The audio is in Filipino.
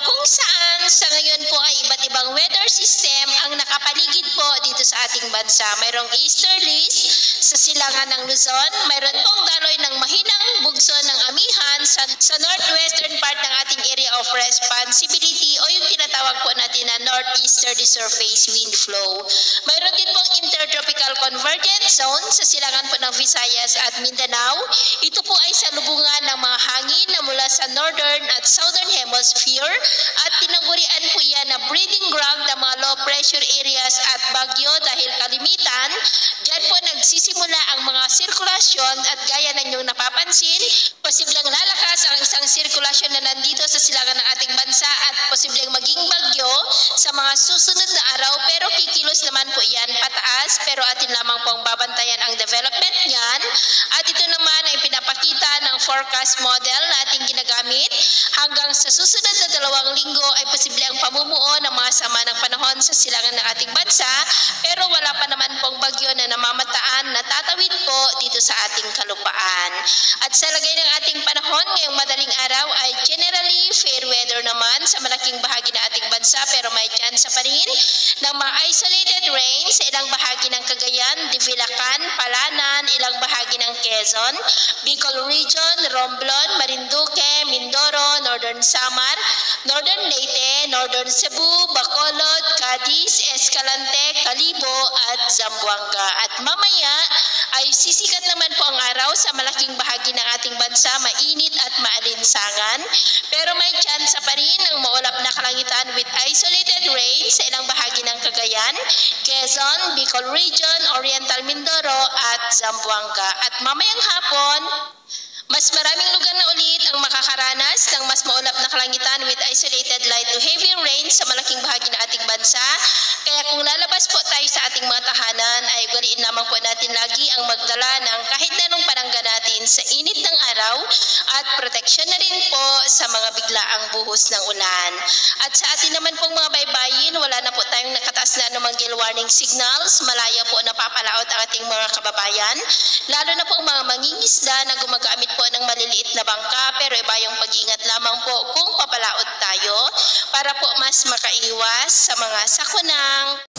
kung saan sa ngayon po ay iba't ibang weather system ang nakapaligid po dito sa ating bansa. Mayroong easterlies sa silangan ng Luzon, mayroon pong daloy ng mahinang bugso ng amihan sa northwestern part ng ating area of responsibility o yung tinatawag po natin na northeasterly surface wind flow. Mayroon din pong intertropical convergence zone sa silangan po ng Visayas at Mindanao. Ito po ay salubungan ng mga hangin na mula sa northern at southern hemisphere at tinagurian po yan na breeding ground ng mga low pressure areas at bagyo dahil kalimitan. Diyan po nagsisimula ang mga sirkulasyon at gaya ng inyong napapansin, posibleng lalakas ang isang sirkulasyon na nandito sa silangan ng ating bansa at posibleng maging bagyo sa mga susunod na araw, pero kikilos naman po yan pataas, pero atin lamang pong babantayan ang development niyan. At ito naman ay pinapakita ng forecast model na ating ginagamit. Hanggang sa susunod na 2 linggo ay posible ang pamumuo ng mga sama ng panahon sa silangan ng ating bansa, pero wala pa naman pong bagyo na namamataan na tatawid po dito sa ating kalupaan. At sa lagay ng ating panahon ngayong madaling araw ay generally fair weather naman sa malaking bahagi ng ating bansa, pero may chance pa rin ng mga isolated rain sa ilang bahagi ng Cagayan, Divilacan, Palanan, ilang bahagi ng Quezon, Bicol Region, Romblon, Marinduque, Mindoro, Northern Samar, Northern Leyte, Northern Cebu, Bacolod, Cadiz, Escalante, Calibo at Zamboanga. At mamaya ay sisikat naman po ang araw sa malaking bahagi ng ating bansa, mainit at maalinsangan, pero may chance pa rin ng maulap na kalangitan with isolated rain sa ilang bahagi ng Cagayan, Quezon, Bicol Region, Oriental Mindoro at Zamboanga. At mamayang hapon, mas maraming lugar na ulit ang makakaranas ng mas maulap na kalangitan with isolated light to heavy rain sa malaking bahagi ng ating bansa. Kaya kung lalabas po tayo sa ating mga tahanan, ay ugaliin lamang po natin lagi ang magdala ng kahit anong panangga natin sa init ng araw at proteksyon na rin po sa mga biglaang buhos ng ulan. At sa atin naman pong mga baybayin, wala na po tayong nakataas na anumang gale warning signals. Malaya po napapalaot ang ating mga kababayan, lalo na po ang mga mangingisda na gumagamit po ng maliliit na bangka, pero iba yung pag-ingat lamang po kung papalaot tayo para po mas makaiwas sa mga sakunang